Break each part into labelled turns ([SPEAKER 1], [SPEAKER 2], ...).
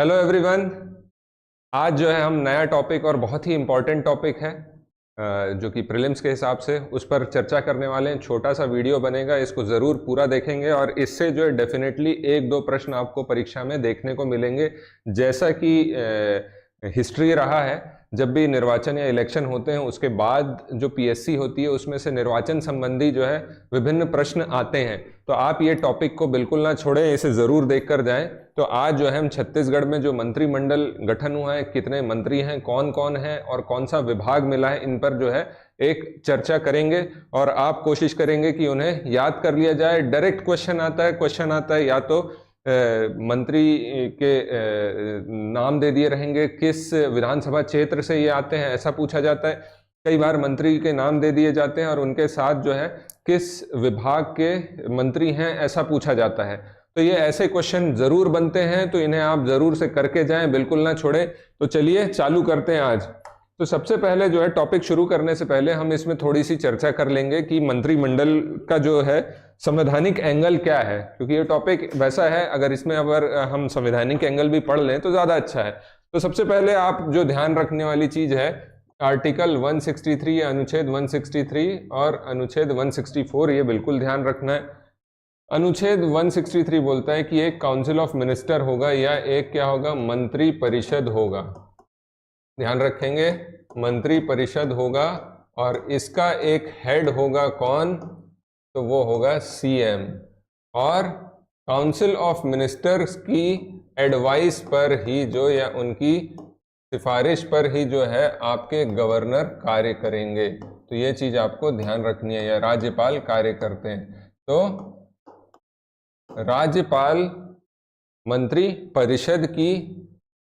[SPEAKER 1] Hello everyone. आज जो है हम नया टॉपिक और बहुत ही इम्पोर्टेंट टॉपिक है जो कि प्रीलिम्स के हिसाब से उस पर चर्चा करने वाले हैं। छोटा सा वीडियो बनेगा, इसको ज़रूर पूरा देखेंगे और इससे जो है डेफिनेटली एक दो प्रश्न आपको परीक्षा में देखने को मिलेंगे। जैसा कि हिस्ट्री रहा है, जब भी निर्वाचन या इलेक्शन होते हैं उसके बाद जो पीएससी होती है उसमें से निर्वाचन संबंधी जो है विभिन्न प्रश्न आते हैं। तो आप ये टॉपिक को बिल्कुल ना छोड़ें, इसे ज़रूर देख कर जाएँ। तो आज जो है हम छत्तीसगढ़ में जो मंत्रिमंडल गठन हुआ है, कितने मंत्री हैं, कौन कौन है और कौन सा विभाग मिला है, इन पर जो है एक चर्चा करेंगे और आप कोशिश करेंगे कि उन्हें याद कर लिया जाए। डायरेक्ट क्वेश्चन आता है या तो मंत्री के नाम दे दिए रहेंगे, किस विधानसभा क्षेत्र से ये आते हैं ऐसा पूछा जाता है। कई बार मंत्री के नाम दे दिए जाते हैं और उनके साथ जो है किस विभाग के मंत्री हैं ऐसा पूछा जाता है। तो ये ऐसे क्वेश्चन जरूर बनते हैं, तो इन्हें आप जरूर से करके जाएं, बिल्कुल ना छोड़ें। तो चलिए चालू करते हैं आज। तो सबसे पहले जो है टॉपिक शुरू करने से पहले हम इसमें थोड़ी सी चर्चा कर लेंगे कि मंत्रिमंडल का जो है संवैधानिक एंगल क्या है, क्योंकि ये टॉपिक वैसा है अगर इसमें अगर हम संवैधानिक एंगल भी पढ़ लें तो ज्यादा अच्छा है। तो सबसे पहले आप जो ध्यान रखने वाली चीज है, आर्टिकल 163 या अनुच्छेद 163 और अनुच्छेद 164, ये बिल्कुल ध्यान रखना है। अनुच्छेद 163 बोलता है कि एक काउंसिल ऑफ मिनिस्टर होगा या एक क्या होगा, मंत्री परिषद होगा। ध्यान रखेंगे, मंत्री परिषद होगा और इसका एक हेड होगा कौन, तो वो होगा सीएम। और काउंसिल ऑफ मिनिस्टर्स की एडवाइस पर ही जो या उनकी सिफारिश पर ही जो है आपके गवर्नर कार्य करेंगे। तो ये चीज आपको ध्यान रखनी है, या राज्यपाल कार्य करते हैं। तो राज्यपाल मंत्री परिषद की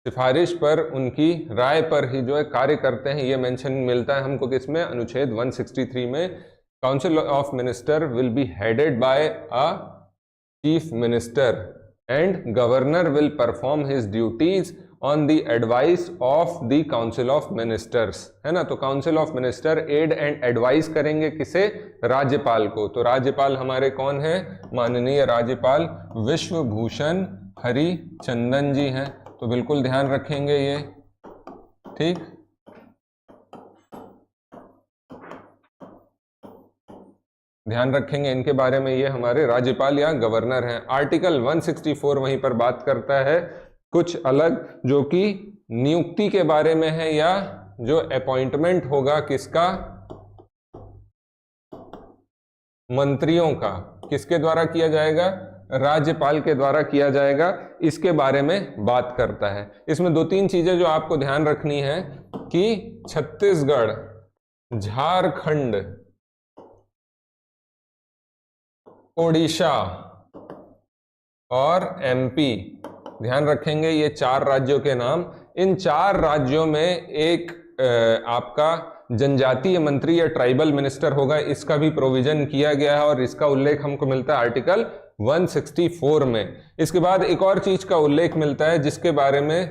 [SPEAKER 1] सिफारिश पर, उनकी राय पर ही जो है कार्य करते हैं। ये मेंशन मिलता है हमको किसमें, अनुच्छेद 163 में। Council of minister will be headed by a chief minister and governor will perform his duties on the advice of the council of ministers, है ना। तो council of minister aid and advice करेंगे किसे, राज्यपाल को। तो राज्यपाल हमारे कौन है, माननीय राज्यपाल विश्वभूषण हरिचंदन जी हैं। तो बिल्कुल ध्यान रखेंगे ये, ठीक। ध्यान रखेंगे इनके बारे में, ये हमारे राज्यपाल या गवर्नर हैं। आर्टिकल 164 वहीं पर बात करता है कुछ अलग, जो कि नियुक्ति के बारे में है, या जो अपॉइंटमेंट होगा किसका, मंत्रियों का, किसके द्वारा किया जाएगा, राज्यपाल के द्वारा किया जाएगा। इसके बारे में बात करता है। इसमें दो तीन चीजें जो आपको ध्यान रखनी है कि छत्तीसगढ़, झारखंड, ओडिशा और एमपी, ध्यान रखेंगे ये चार राज्यों के नाम। इन चार राज्यों में एक आपका जनजातीय मंत्री या ट्राइबल मिनिस्टर होगा, इसका भी प्रोविजन किया गया है और इसका उल्लेख हमको मिलता है आर्टिकल 164 में। इसके बाद एक और चीज का उल्लेख मिलता है जिसके बारे में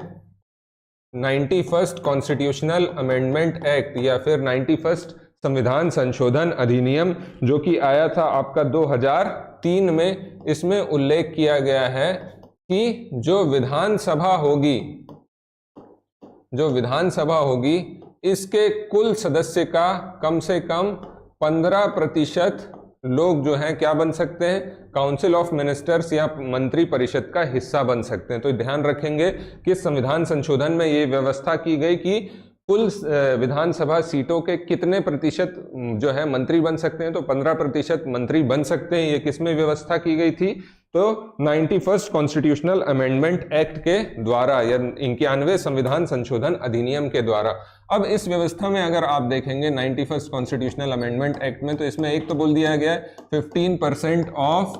[SPEAKER 1] 91st कॉन्स्टिट्यूशनल अमेंडमेंट एक्ट या फिर 91st संविधान संशोधन अधिनियम, जो कि आया था आपका 2003 में। इसमें उल्लेख किया गया है कि जो विधानसभा होगी इसके कुल सदस्य का कम से कम 15% लोग जो हैं क्या बन सकते हैं, काउंसिल ऑफ मिनिस्टर्स या मंत्री परिषद का हिस्सा बन सकते हैं। तो ध्यान रखेंगे कि संविधान संशोधन में ये व्यवस्था की गई कि कुल विधानसभा सीटों के कितने प्रतिशत जो है मंत्री बन सकते हैं, तो 15% मंत्री बन सकते हैं। ये किसमें व्यवस्था की गई थी, तो 91st कॉन्स्टिट्यूशनल अमेंडमेंट एक्ट के द्वारा या 91वें संविधान संशोधन अधिनियम के द्वारा। अब इस व्यवस्था में अगर आप देखेंगे 91st कॉन्स्टिट्यूशनल अमेंडमेंट एक्ट में, तो इसमें एक तो बोल दिया गया है 15% ऑफ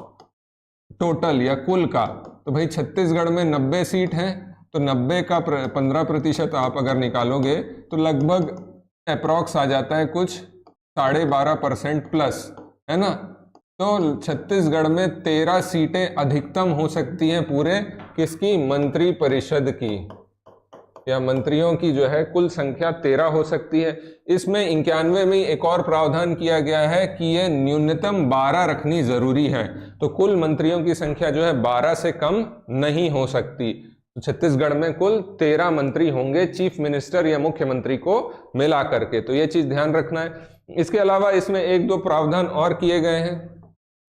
[SPEAKER 1] टोटल या कुल का। तो भाई छत्तीसगढ़ में 90 सीट हैं, तो 90 का 15% आप अगर निकालोगे तो लगभग अप्रॉक्स आ जाता है कुछ 12.5% प्लस, है ना। तो छत्तीसगढ़ में 13 सीटें अधिकतम हो सकती हैं पूरे किसकी, मंत्री परिषद की, या मंत्रियों की जो है कुल संख्या 13 हो सकती है। इसमें 91 में एक और प्रावधान किया गया है कि यह न्यूनतम 12 रखनी जरूरी है। तो कुल मंत्रियों की संख्या जो है 12 से कम नहीं हो सकती। तो छत्तीसगढ़ में कुल 13 मंत्री होंगे चीफ मिनिस्टर या मुख्यमंत्री को मिला करके, तो ये चीज ध्यान रखना है। इसके अलावा इसमें एक दो प्रावधान और किए गए हैं,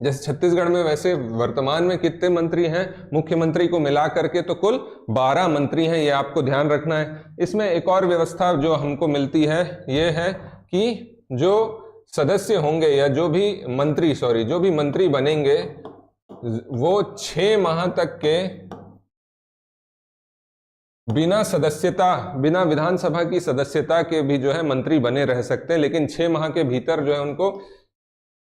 [SPEAKER 1] जैसे छत्तीसगढ़ में वैसे वर्तमान में कितने मंत्री हैं मुख्यमंत्री को मिला करके, तो कुल 12 मंत्री हैं, ये आपको ध्यान रखना है। इसमें एक और व्यवस्था जो हमको मिलती है ये है कि जो सदस्य होंगे या जो भी मंत्री बनेंगे वो 6 माह तक के बिना विधानसभा की सदस्यता के भी जो है मंत्री बने रह सकते हैं, लेकिन 6 माह के भीतर जो है उनको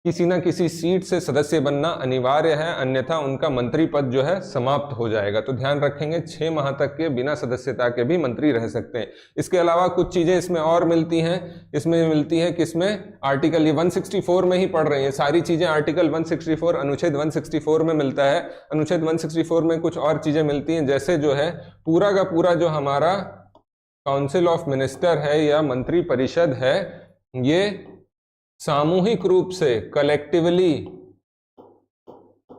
[SPEAKER 1] किसी ना किसी सीट से सदस्य बनना अनिवार्य है, अन्यथा उनका मंत्री पद जो है समाप्त हो जाएगा। तो ध्यान रखेंगे 6 माह तक के बिना सदस्यता के भी मंत्री रह सकते हैं। इसके अलावा कुछ चीजें इसमें और मिलती हैं, इसमें मिलती है कि इसमें आर्टिकल ये 164 में ही पढ़ रहे हैं सारी चीजें, आर्टिकल 164 अनुच्छेद 164 में मिलता है। अनुच्छेद 164 में कुछ और चीजें मिलती हैं, जैसे जो है पूरा का पूरा जो हमारा काउंसिल ऑफ मिनिस्टर है या मंत्री परिषद है, ये सामूहिक रूप से कलेक्टिवली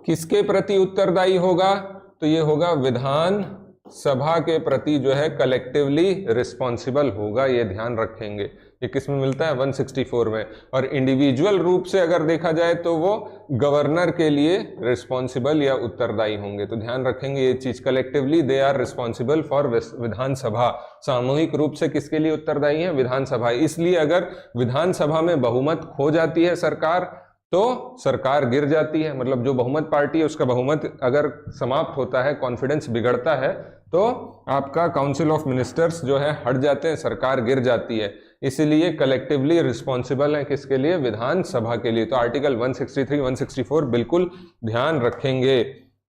[SPEAKER 1] किसके प्रति उत्तरदायी होगा, तो ये होगा विधान सभा के प्रति जो है कलेक्टिवली रिस्पॉन्सिबल होगा, ये ध्यान रखेंगे। ये किस में मिलता है 164 में। और इंडिविजुअल रूप से अगर देखा जाए तो वो गवर्नर के लिए रिस्पॉन्सिबल या उत्तरदायी होंगे, तो ध्यान रखेंगे ये चीज, collectively they are responsible for Vidhan Sabha, सामूहिक रूप से किसके लिए उत्तरदायी है, विधानसभा। इसलिए अगर विधानसभा में बहुमत खो जाती है सरकार तो सरकार गिर जाती है, मतलब जो बहुमत पार्टी है उसका बहुमत अगर समाप्त होता है, कॉन्फिडेंस बिगड़ता है, तो आपका काउंसिल ऑफ मिनिस्टर्स जो है हट जाते हैं, सरकार गिर जाती है। इसीलिए कलेक्टिवली रिस्पॉन्सिबल है किसके लिए, विधानसभा के लिए। तो आर्टिकल 163 164 बिल्कुल ध्यान रखेंगे।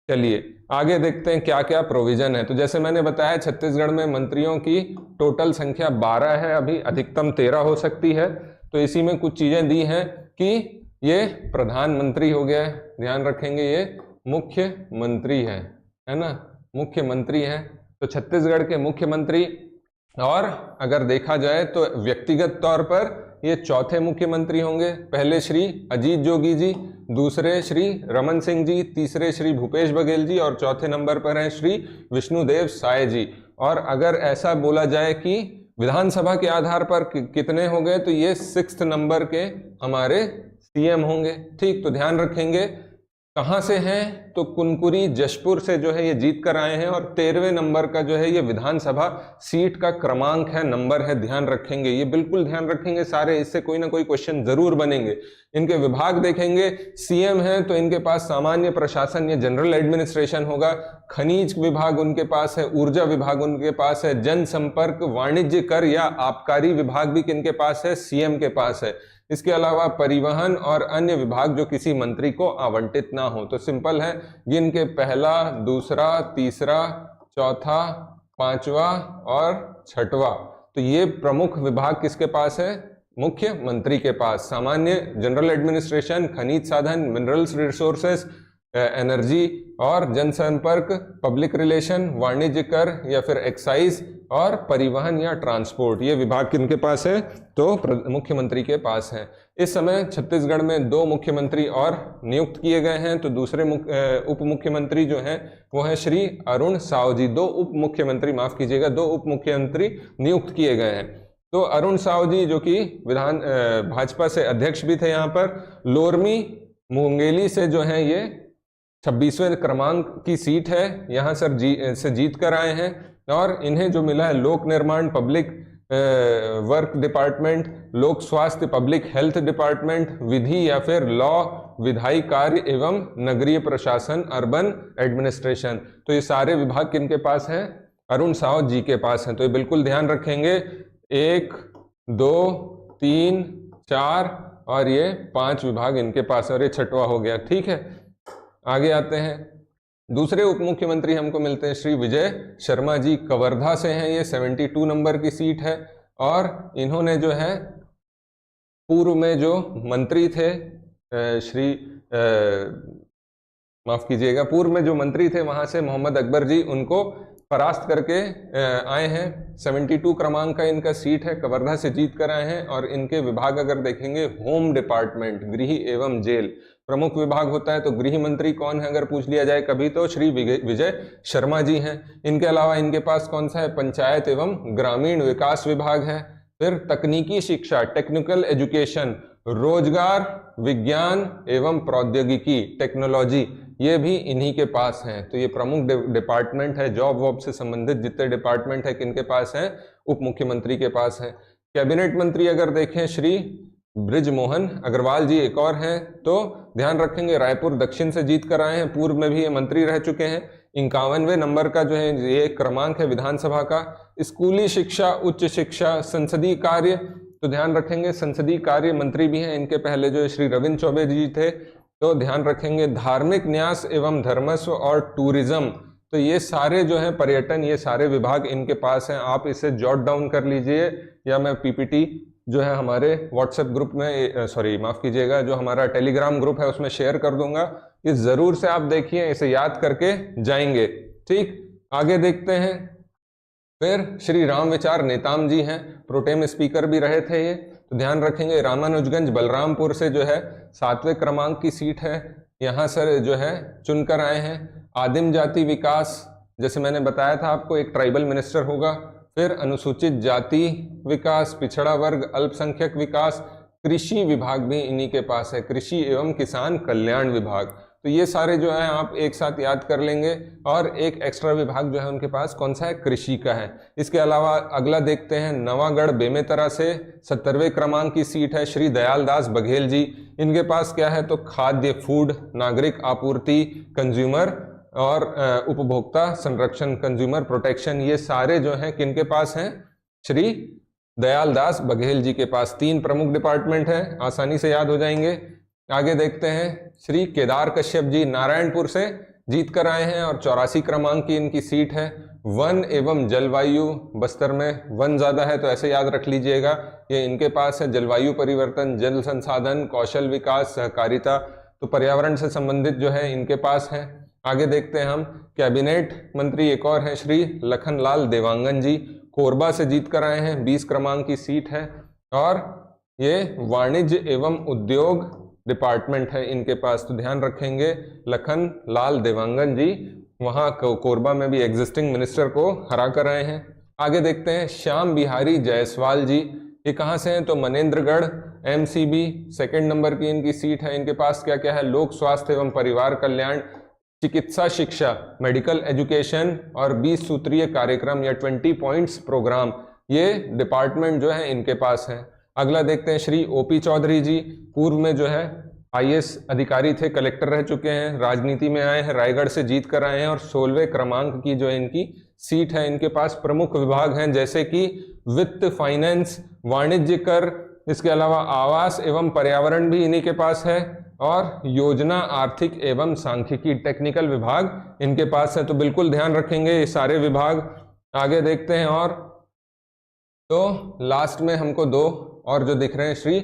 [SPEAKER 1] चलिए आगे देखते हैं क्या क्या प्रोविजन है। तो जैसे मैंने बताया छत्तीसगढ़ में मंत्रियों की टोटल संख्या 12 है, अभी अधिकतम 13 हो सकती है। तो इसी में कुछ चीजें दी हैं कि ये प्रधानमंत्री हो गया है, ध्यान रखेंगे ये मुख्यमंत्री है ना, मुख्यमंत्री है। तो छत्तीसगढ़ के मुख्यमंत्री, और अगर देखा जाए तो व्यक्तिगत तौर पर ये चौथे मुख्यमंत्री होंगे। पहले श्री अजीत जोगी जी, दूसरे श्री रमन सिंह जी, तीसरे श्री भूपेश बघेल जी और चौथे नंबर पर हैं श्री विष्णुदेव साय जी। और अगर ऐसा बोला जाए कि विधानसभा के आधार पर कितने हो गए, तो ये 6th नंबर के हमारे सीएम होंगे। ठीक, तो ध्यान रखेंगे कहां से हैं, तो कुनकुरी जशपुर से जो है ये जीत कर आए हैं। और 13वें नंबर का जो है ये विधानसभा सीट का क्रमांक है, नंबर है, ध्यान रखेंगे, ये बिल्कुल ध्यान रखेंगे सारे, इससे कोई ना कोई क्वेश्चन जरूर बनेंगे। इनके विभाग देखेंगे, सीएम है तो इनके पास सामान्य प्रशासन या जनरल एडमिनिस्ट्रेशन होगा, खनिज विभाग उनके पास है, ऊर्जा विभाग उनके पास है, जनसंपर्क, वाणिज्य कर या आबकारी विभाग भी किनके पास है, सीएम के पास है। इसके अलावा परिवहन और अन्य विभाग जो किसी मंत्री को आवंटित ना हो। तो सिंपल है, जिनके पहला, दूसरा, तीसरा, चौथा, पांचवा और छठवा, तो ये प्रमुख विभाग किसके पास है, मुख्यमंत्री के पास। सामान्य जनरल एडमिनिस्ट्रेशन, खनिज साधन, मिनरल्स रिसोर्सेस, एनर्जी और जनसंपर्क, पब्लिक रिलेशन, वाणिज्य कर या फिर एक्साइज और परिवहन या ट्रांसपोर्ट, ये विभाग किनके पास है, तो मुख्यमंत्री के पास है। इस समय छत्तीसगढ़ में 2 मुख्यमंत्री और नियुक्त किए गए हैं। तो दूसरे उप मुख्यमंत्री जो हैं वो है श्री अरुण साव जी। 2 उप मुख्यमंत्री, माफ कीजिएगा, 2 उप मुख्यमंत्री नियुक्त किए गए हैं। तो अरुण साव जी जो कि भाजपा से अध्यक्ष भी थे यहाँ पर, लोरमी मुंगेली से जो है ये 26वें क्रमांक की सीट है, यहाँ से जीत कर आए हैं। और इन्हें जो मिला है लोक निर्माण, पब्लिक वर्क डिपार्टमेंट, लोक स्वास्थ्य, पब्लिक हेल्थ डिपार्टमेंट, विधि या फिर लॉ, विधायी कार्य एवं नगरीय प्रशासन, अर्बन एडमिनिस्ट्रेशन। तो ये सारे विभाग किनके पास हैं, अरुण साव जी के पास हैं। तो ये बिल्कुल ध्यान रखेंगे, 1, 2, 3, 4 और ये 5 विभाग इनके पास है, और ये 6वां हो गया। ठीक है, आगे आते हैं। दूसरे उप मुख्यमंत्री हमको मिलते हैं श्री विजय शर्मा जी, कवर्धा से हैं, ये 72 नंबर की सीट है। और इन्होंने जो है पूर्व में जो मंत्री थे माफ कीजिएगा, पूर्व में जो मंत्री थे वहां से मोहम्मद अकबर जी उनको परास्त करके आए हैं। 72 क्रमांक का इनका सीट है, कवर्धा से जीत कर आए हैं। और इनके विभाग अगर देखेंगे, होम डिपार्टमेंट, गृह एवं जेल प्रमुख विभाग होता है। तो गृह मंत्री कौन है अगर पूछ लिया जाए कभी, तो श्री विजय शर्मा जी हैं। इनके अलावा इनके पास कौन सा है, पंचायत एवं ग्रामीण विकास विभाग है। फिर तकनीकी शिक्षा, टेक्निकल एजुकेशन, रोजगार, विज्ञान एवं प्रौद्योगिकी, टेक्नोलॉजी, ये भी इन्हीं के पास हैं। तो ये प्रमुख डिपार्टमेंट है, जॉब वॉब से संबंधित जितने डिपार्टमेंट है किनके पास हैं, उप मुख्यमंत्री के पास है। कैबिनेट मंत्री अगर देखें, श्री बृजमोहन अग्रवाल जी एक और हैं। तो ध्यान रखेंगे रायपुर दक्षिण से जीत कर आए हैं, पूर्व में भी ये मंत्री रह चुके हैं। 51वें नंबर का जो है ये क्रमांक है विधानसभा का। स्कूली शिक्षा, उच्च शिक्षा, संसदीय कार्य, तो ध्यान रखेंगे संसदीय कार्य मंत्री भी हैं इनके पहले जो श्री रविंद्र चौबे जी थे। तो ध्यान रखेंगे धार्मिक न्यास एवं धर्मस्व और टूरिज्म, तो ये सारे जो है पर्यटन, ये सारे विभाग इनके पास हैं। आप इसे जॉट डाउन कर लीजिए, या मैं पीपीटी जो है हमारे व्हाट्सएप ग्रुप में, सॉरी माफ कीजिएगा, जो हमारा टेलीग्राम ग्रुप है उसमें शेयर कर दूंगा। ये जरूर से आप देखिए, इसे याद करके जाएंगे। ठीक, आगे देखते हैं। फिर श्री राम विचार नेताम जी हैं, प्रोटेम स्पीकर भी रहे थे ये। तो ध्यान रखेंगे रामानुजगंज बलरामपुर से जो है 7वें क्रमांक की सीट है, यहाँ सर जो है चुनकर आए हैं। आदिम जाति विकास, जैसे मैंने बताया था आपको, एक ट्राइबल मिनिस्टर होगा। फिर अनुसूचित जाति विकास, पिछड़ा वर्ग, अल्पसंख्यक विकास, कृषि विभाग भी इन्हीं के पास है, कृषि एवं किसान कल्याण विभाग। तो ये सारे जो है आप एक साथ याद कर लेंगे। और एक एक्स्ट्रा विभाग जो है उनके पास कौन सा है, कृषि का है। इसके अलावा अगला देखते हैं, नवागढ़ बेमेतरा से 70वें क्रमांक की सीट है, श्री दयाल दास बघेल जी। इनके पास क्या है, तो खाद्य, फूड, नागरिक आपूर्ति, कंज्यूमर और उपभोक्ता संरक्षण, कंज्यूमर प्रोटेक्शन, ये सारे जो हैं किनके पास हैं, श्री दयाल दास बघेल जी के पास। 3 प्रमुख डिपार्टमेंट हैं, आसानी से याद हो जाएंगे। आगे देखते हैं, श्री केदार कश्यप जी नारायणपुर से जीत कर आए हैं और 84 क्रमांक की इनकी सीट है। वन एवं जलवायु, बस्तर में वन ज्यादा है तो ऐसे याद रख लीजिएगा, ये इनके पास है। जलवायु परिवर्तन, जल संसाधन, कौशल विकास, सहकारिता, तो पर्यावरण से संबंधित जो है इनके पास है। आगे देखते हैं हम, कैबिनेट मंत्री एक और हैं, श्री लखनलाल देवांगन जी, कोरबा से जीत कर आए हैं, 20 क्रमांक की सीट है। और ये वाणिज्य एवं उद्योग डिपार्टमेंट है इनके पास। तो ध्यान रखेंगे लखन लाल देवांगन जी वहां कोरबा में भी एग्जिस्टिंग मिनिस्टर को हरा कर आए हैं। आगे देखते हैं, श्याम बिहारी जायसवाल जी, ये कहां से हैं, तो मनेंद्रगढ़ एमसीबी, 2nd नंबर की इनकी सीट है। इनके पास क्या क्या है, लोक स्वास्थ्य एवं परिवार कल्याण, चिकित्सा शिक्षा, मेडिकल एजुकेशन और 20 सूत्रीय कार्यक्रम या 20 पॉइंट्स प्रोग्राम, ये डिपार्टमेंट जो है इनके पास है। अगला देखते हैं, श्री ओपी चौधरी जी, पूर्व में जो है आईएएस अधिकारी थे, कलेक्टर रह चुके हैं, राजनीति में आए हैं, रायगढ़ से जीत कर आए हैं और 16वें क्रमांक की जो इनकी सीट है। इनके पास प्रमुख विभाग हैं जैसे कि वित्त, फाइनेंस, वाणिज्य कर, इसके अलावा आवास एवं पर्यावरण भी इन्हीं के पास है, और योजना, आर्थिक एवं सांख्यिकी, टेक्निकल विभाग इनके पास है। तो बिल्कुल ध्यान रखेंगे ये सारे विभाग। आगे देखते हैं, और तो लास्ट में हमको 2 और जो दिख रहे हैं, श्री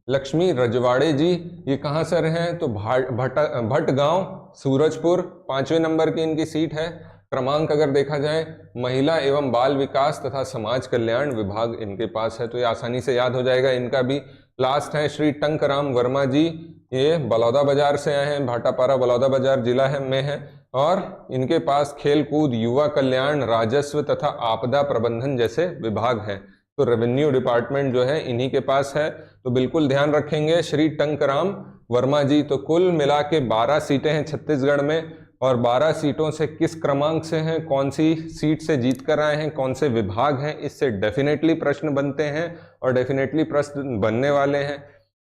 [SPEAKER 1] लक्ष्मी रजवाड़े जी, ये कहाँ से हैं, तो भटगांव सूरजपुर, 5वें नंबर की इनकी सीट है। क्रमांक अगर देखा जाए, महिला एवं बाल विकास तथा समाज कल्याण विभाग इनके पास है, तो ये आसानी से याद हो जाएगा इनका भी। लास्ट है श्री टंकराम वर्मा जी, ये बलौदा बाजार से आए हैं, भाटापारा बलौदा बाजार जिला में है, और इनके पास खेल कूद, युवा कल्याण, राजस्व तथा आपदा प्रबंधन जैसे विभाग हैं। तो रेवेन्यू डिपार्टमेंट जो है इन्हीं के पास है। तो बिल्कुल ध्यान रखेंगे श्री टंकराम वर्मा जी। तो कुल मिला के 12 सीटें हैं छत्तीसगढ़ में, और 12 सीटों से किस क्रमांक से हैं, कौन सी सीट से जीत कर आए हैं, कौन से विभाग हैं, इससे डेफिनेटली प्रश्न बनते हैं और डेफिनेटली प्रश्न बनने वाले हैं।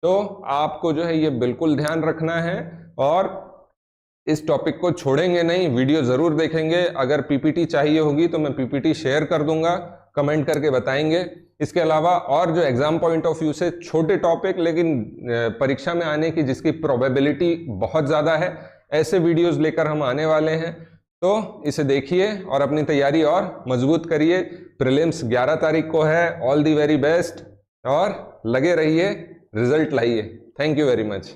[SPEAKER 1] तो आपको जो है ये बिल्कुल ध्यान रखना है और इस टॉपिक को छोड़ेंगे नहीं, वीडियो जरूर देखेंगे। अगर पीपीटी चाहिए होगी तो मैं पीपीटी शेयर कर दूंगा, कमेंट करके बताएंगे। इसके अलावा और जो एग्जाम पॉइंट ऑफ व्यू से छोटे टॉपिक लेकिन परीक्षा में आने की जिसकी प्रोबेबिलिटी बहुत ज़्यादा है, ऐसे वीडियोस लेकर हम आने वाले हैं। तो इसे देखिए और अपनी तैयारी और मजबूत करिए। प्रीलिम्स 11 तारीख को है। ऑल दी वेरी बेस्ट और लगे रहिए, रिजल्ट लाइए। Thank you very much.